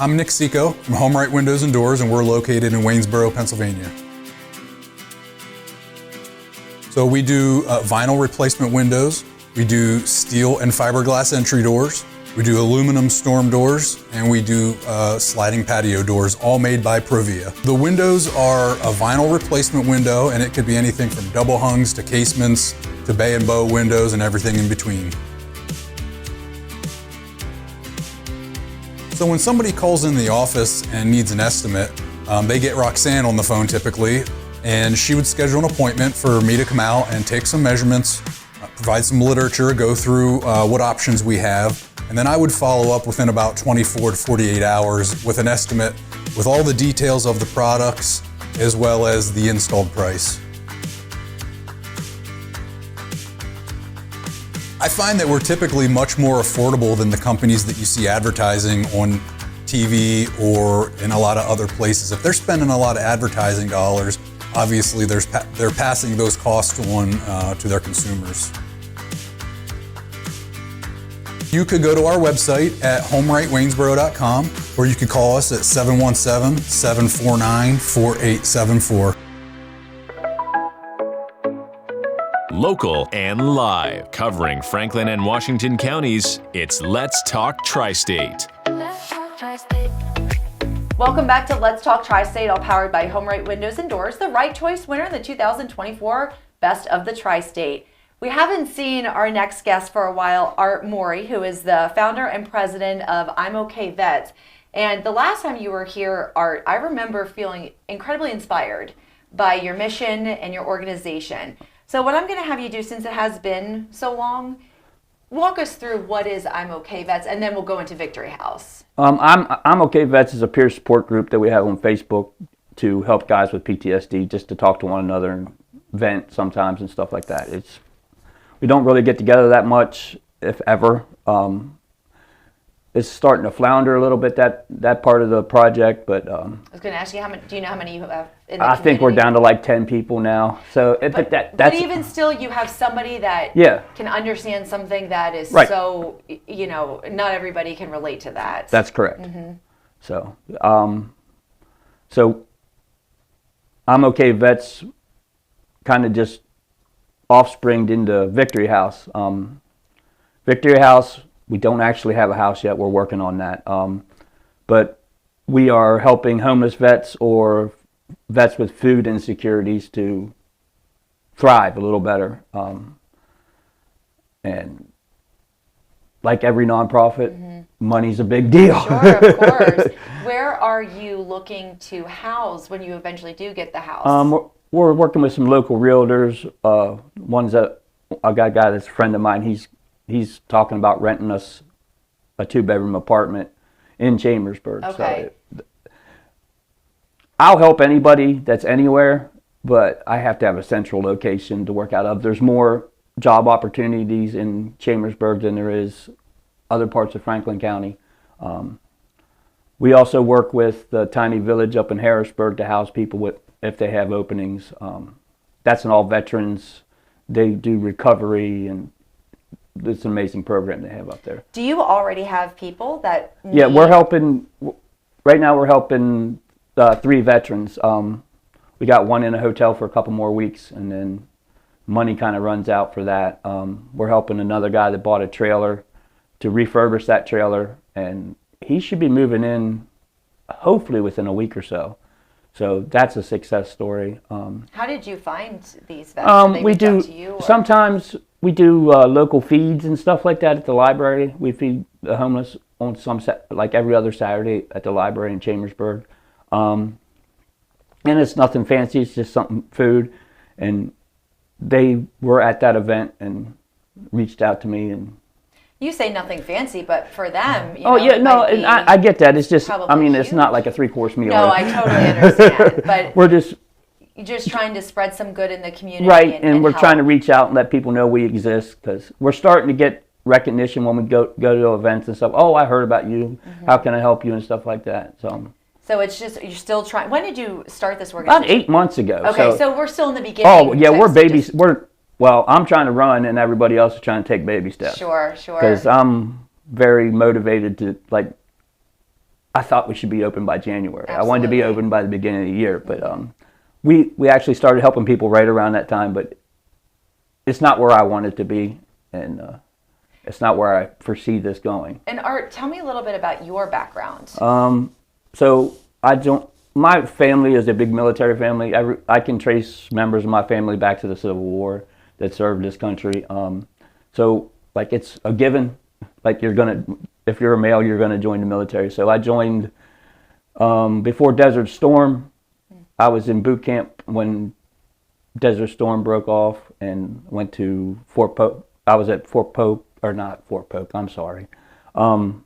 I'm Nick Seco from HomeRight Windows and Doors, and we're located in Waynesboro, Pennsylvania. So we do vinyl replacement windows, we do steel and fiberglass entry doors, we do aluminum storm doors, and we do sliding patio doors, all made by Provia. The windows are a vinyl replacement window, and it could be anything from double hungs to casements to bay and bow windows and everything in between. So when somebody calls in the office and needs an estimate, they get Roxanne on the phone typically, and she would schedule an appointment for me to come out and take some measurements, provide some literature, go through what options we have, and then I would follow up within about 24 to 48 hours with an estimate with all the details of the products as well as the installed price. I find that we're typically much more affordable than the companies that you see advertising on TV or in a lot of other places. If they're spending a lot of advertising dollars, obviously they're passing those costs on to their consumers. You could go to our website at homerightwaynesboro.com, or you could call us at 717-749-4874. Local and live, covering Franklin and Washington counties, it's Let's Talk TriState. Welcome back to Let's Talk TriState, all powered by HomeRight Windows and Doors, the right choice winner in the 2024 Best of the TriState. We haven't seen our next guest for a while, Art Morey, who is the founder and president of I'm OK Vets. And the last time you were here, Art, I remember feeling incredibly inspired by your mission and your organization. So what I'm going to have you do, since it has been so long, walk us through what is I'm OK Vets, and then we'll go into Victory House. I'm OK Vets is a peer support group that we have on Facebook to help guys with PTSD, just to talk to one another and vent sometimes and stuff like that. We don't really get together that much, if ever. It's starting to flounder a little bit, that part of the project, but I was going to ask you, do you know how many you have in the I community? think we're down to like 10 people now. So, but even still, you have somebody that can understand something that is right. So, not everybody can relate to that. That's correct. Mm-hmm. So I'm OK Vets kind of just offspringed into Victory House. Victory House, we don't actually have a house yet. We're working on that. But we are helping homeless vets or vets with food insecurities to thrive a little better. And like every nonprofit, money's a big deal. Sure, of course. Where are you looking to house when you eventually do get the house? We're working with some local realtors. One's I got a guy that's a friend of mine. He's talking about renting us a 2-bedroom apartment in Chambersburg. Okay. So I'll help anybody that's anywhere, but I have to have a central location to work out of. There's more job opportunities in Chambersburg than there is other parts of Franklin County. We also work with the tiny village up in Harrisburg to house people if they have openings. That's an all veterans. They do recovery, and it's an amazing program they have up there. Do you already have people that need... Yeah, we're helping. Right now we're helping 3 veterans. We got one in a hotel for a couple more weeks, and then money kind of runs out for that. We're helping another guy that bought a trailer to refurbish that trailer, and he should be moving in hopefully within a week or so. So that's a success story. How did you find these vets? Did they reach out to you, or? Sometimes we do local feeds and stuff like that at the library. We feed the homeless on like every other Saturday at the library in Chambersburg. And it's nothing fancy, it's just something food. And they were at that event and reached out to me. And you say nothing fancy, but for them, and I get that. It's just, huge. It's not like a 3-course meal. No, I totally understand. But we're just trying to spread some good in the community. Right, and we're help. trying to reach out and let people know we exist, because we're starting to get recognition when we go to events and stuff. Oh, I heard about you. How can I help you and stuff like that. So it's just, you're still trying. When did you start this organization? About 8 months ago. Okay, so we're still in the beginning. Oh, yeah, we're babies. Well, I'm trying to run, and everybody else is trying to take baby steps. Sure. Because I'm very motivated to, I thought we should be open by January. I wanted to be Absolutely. open by the beginning of the year, but we actually started helping people right around that time, but it's not where I want it to be, and it's not where I foresee this going. And Art, tell me a little bit about your background. So my family is a big military family. I can trace members of my family back to the Civil War that served this country. So like it's a given, like if you're a male, you're gonna join the military. So I joined before Desert Storm. I was in boot camp when Desert Storm broke off and went to Fort Pope. I was at Fort Pope, or not Fort Pope, I'm sorry. San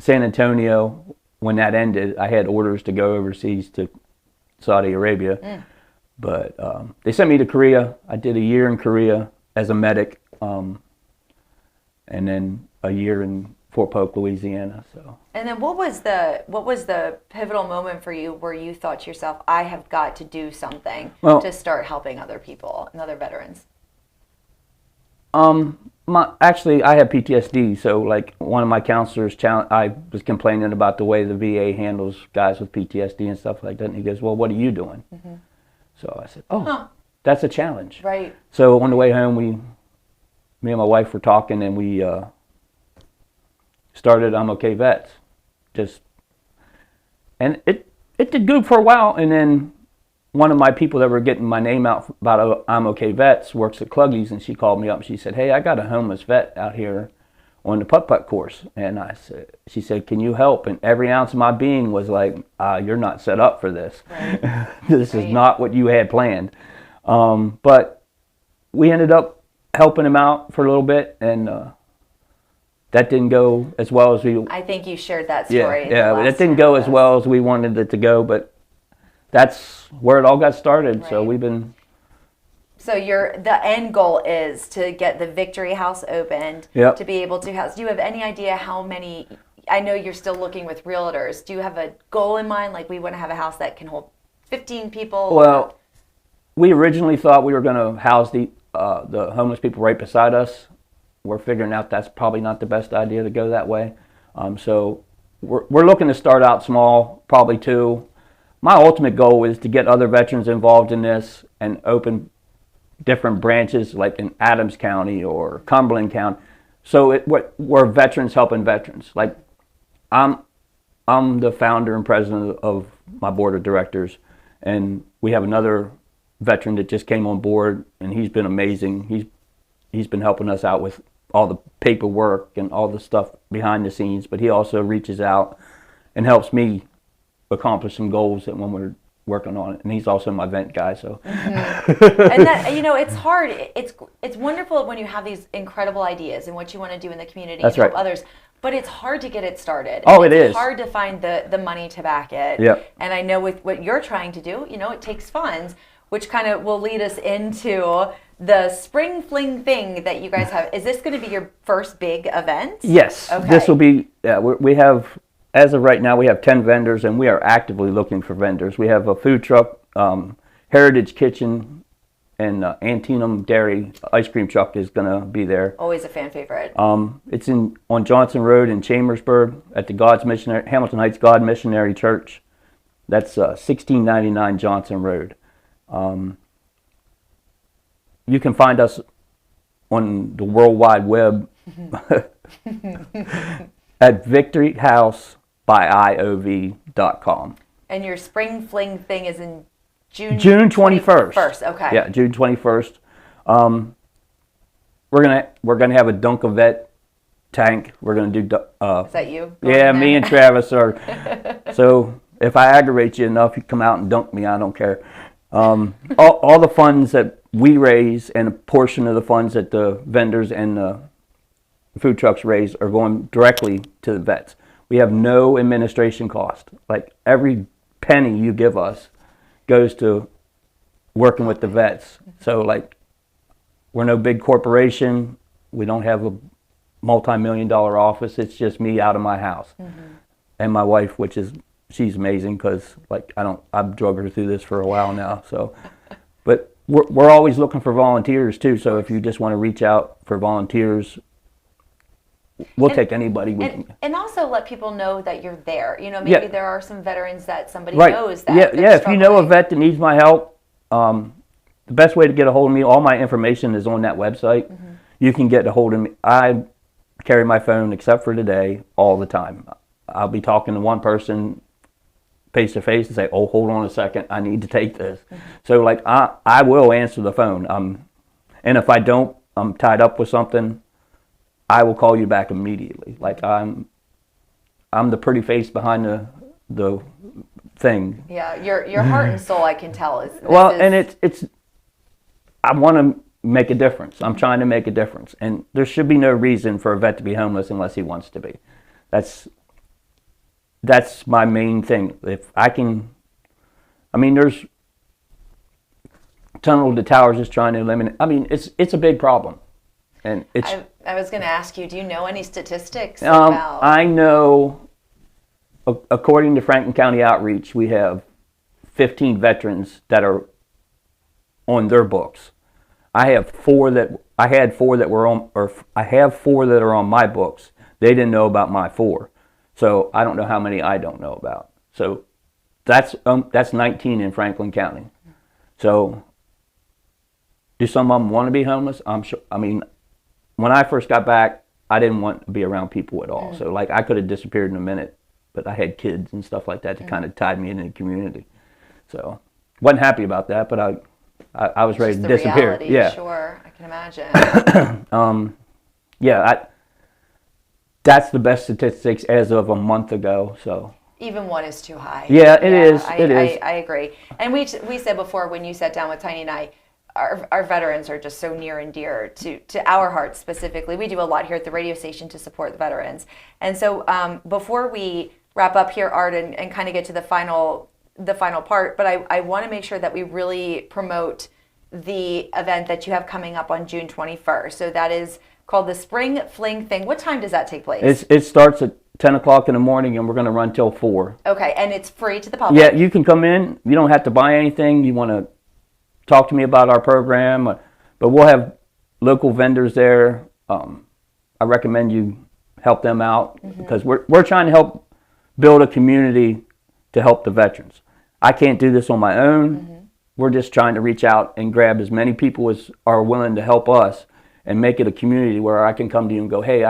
Antonio, when that ended, I had orders to go overseas to Saudi Arabia. But they sent me to Korea. I did a year in Korea as a medic, and then a year in Fort Polk, Louisiana. So. And then what was the pivotal moment for you where you thought to yourself, I have got to do something to start helping other people and other veterans? Actually, I have PTSD, so like one of my counselors, I was complaining about the way the VA handles guys with PTSD and stuff like that, and he goes, well, what are you doing? So I said, that's a challenge. Right. So on the way home, me and my wife were talking, and we started I'm Okay Vets. And it did good for a while, and then one of my people that were getting my name out about I'm Okay Vets works at Cluggy's, and she called me up and she said, hey, I got a homeless vet out here on the putt-putt course. And she said, can you help? And every ounce of my being was like, you're not set up for this. Right. This is not what you had planned. But we ended up helping him out for a little bit, and that didn't go as well as we... I think you shared that story. Yeah, but it didn't go as well as we wanted it to go, but that's where it all got started. Right. So we've been... So the end goal is to get the Victory House opened, to be able to house. Do you have any idea how many? I know you're still looking with realtors. Do you have a goal in mind? Like, we want to have a house that can hold 15 people? Well, we originally thought we were going to house the homeless people right beside us. We're figuring out that's probably not the best idea to go that way. So we're looking to start out small, probably 2. My ultimate goal is to get other veterans involved in this and open different branches, like in Adams County or Cumberland County. So we're veterans helping veterans. Like I'm the founder and president of my board of directors, and we have another veteran that just came on board, and he's been amazing. He's been helping us out with all the paperwork and all the stuff behind the scenes, but he also reaches out and helps me accomplish some goals that when we're working on it, and he's also my vent guy. So, and that, it's hard. It's wonderful when you have these incredible ideas and what you want to do in the community and help others. But it's hard to get it started. Oh, it's hard to find the money to back it. Yep. And I know with what you're trying to do, it takes funds, which kind of will lead us into the Spring Fling thing that you guys have. Is this going to be your first big event? Yes. Okay. This will be. We have. As of right now, we have 10 vendors, and we are actively looking for vendors. We have a food truck, Heritage Kitchen, and Antietam Dairy ice cream truck is going to be there. Always a fan favorite. It's on Johnson Road in Chambersburg at the Hamilton Heights God Missionary Church. That's 1699 Johnson Road. You can find us on the World Wide Web at victoryhousebyiov.com. And your Spring Fling thing is in June 21st. Okay. Yeah, June 21st. We're gonna have a Dunkavet tank. We're gonna do. Is that you? Yeah, me and Travis are. So if I aggravate you enough, you come out and dunk me. I don't care. All the funds that we raise and a portion of the funds that the vendors and the food trucks raise are going directly to the vets. We have no administration cost. Like every penny you give us goes to working with the vets. So like we're no big corporation. We don't have a multi-million-dollar office. It's just me out of my house. And my wife, she's amazing because like I've drug her through this for a while now. So, but we're always looking for volunteers too. So if you just want to reach out for volunteers, we'll take anybody. And also let people know that you're there. You know, maybe there are some veterans that somebody right. knows that. Yeah. If you know a vet that needs my help, the best way to get a hold of me, all my information is on that website. Mm-hmm. You can get a hold of me. I carry my phone, except for today, all the time. I'll be talking to one person face to face and say, "Oh, hold on a second, I need to take this." Mm-hmm. So, like, I will answer the phone. And if I don't, I'm tied up with something, I will call you back immediately. Like, I'm the pretty face behind the thing. Yeah, your heart and soul, I can tell, is and it's I want to make a difference. I'm trying to make a difference, and there should be no reason for a vet to be homeless unless he wants to be. That's my main thing. If I can, there's Tunnel to Towers is trying to eliminate. It's a big problem, and it's. I was going to ask you, do you know any statistics about? I know, according to Franklin County Outreach, we have 15 veterans that are on their books. I have four that are on my books. They didn't know about my 4. So I don't know how many I don't know about. So that's 19 in Franklin County. So do some of them want to be homeless? I'm sure. When I first got back, I didn't want to be around people at all. So like I could have disappeared in a minute, but I had kids and stuff like that that kind of tied me into the community. So wasn't happy about that, but I was ready to disappear. Reality, yeah, sure, I can imagine. That's the best statistics as of a month ago. So even 1 is too high. Yeah, it is. I agree. And we said before when you sat down with Tiny and I, our veterans are just so near and dear to our hearts specifically. We do a lot here at the radio station to support the veterans. And so before we wrap up here, Art, and kind of get to the final part, but I want to make sure that we really promote the event that you have coming up on June 21st. So that is called the Spring Fling Thing. What time does that take place? It starts at 10 o'clock in the morning, and we're going to run till 4. Okay, and it's free to the public? Yeah, you can come in. You don't have to buy anything. You want to talk to me about our program, but we'll have local vendors there. I recommend you help them out because we're trying to help build a community to help the veterans. I can't do this on my own. We're just trying to reach out and grab as many people as are willing to help us and make it a community where I can come to you and go, "Hey,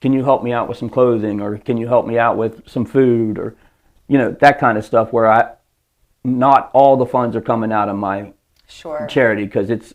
can you help me out with some clothing, or can you help me out with some food," or that kind of stuff, where not all the funds are coming out of my charity, because it's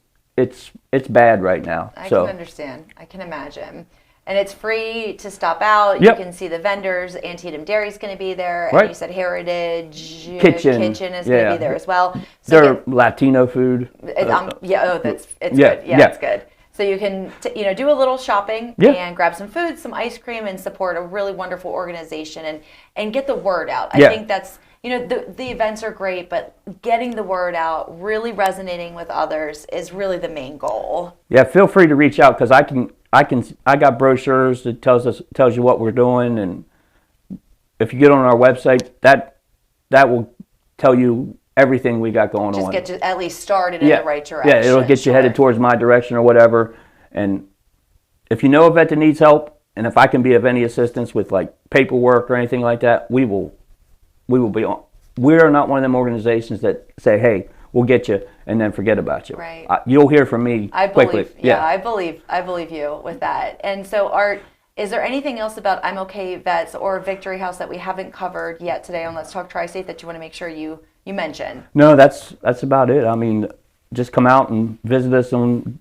bad right now. I can understand. I can imagine. And it's free to stop out. You can see the vendors. Antietam Dairy's going to be there. And you said Heritage Kitchen is going to be there as well. So they're Latino food. It's good. Yeah, it's good. So you can do a little shopping and grab some food, some ice cream, and support a really wonderful organization and get the word out. I think that's, the events are great, but getting the word out, really resonating with others is really the main goal. Yeah, feel free to reach out, because I got brochures that tells you what we're doing, and if you get on our website, that will tell you everything we got going on. Just get you at least started in the right direction. Yeah, it'll get you headed towards my direction or whatever. And if you know a vet that needs help, and if I can be of any assistance with like paperwork or anything like that, we will be on. We are not one of them organizations that say, "Hey, we'll get you," and then forget about you. Right. You'll hear from me quickly. I believe you with that. And so, Art, is there anything else about I'm Okay Vets or Victory House that we haven't covered yet today on Let's Talk Tri-State that you want to make sure you mention? No, that's about it. Just come out and visit us on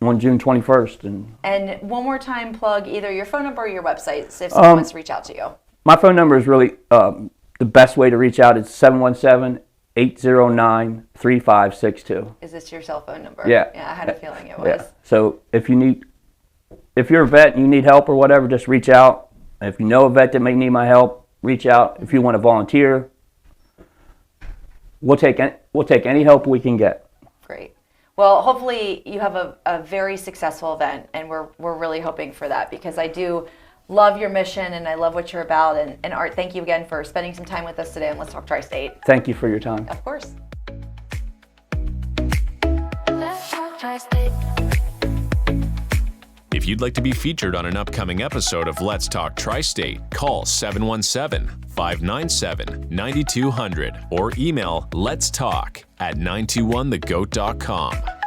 June 21st. And one more time, plug either your phone number or your website if someone wants to reach out to you. My phone number is really the best way to reach out. It's 717-809-3562. Is this your cell phone number? Yeah. Yeah, I had a feeling it was. Yeah. So if you're a vet and you need help or whatever, just reach out. If you know a vet that may need my help, reach out. If you want to volunteer, we'll take any help we can get. Great. Well, hopefully you have a very successful event, and we're really hoping for that, because I do love your mission and I love what you're about. And Art, thank you again for spending some time with us today on Let's Talk Tri-State. Thank you for your time. Of course. If If you'd like to be featured on an upcoming episode of Let's Talk Tri-State, call 717-597-9200 or email letstalk@921thegoat.com.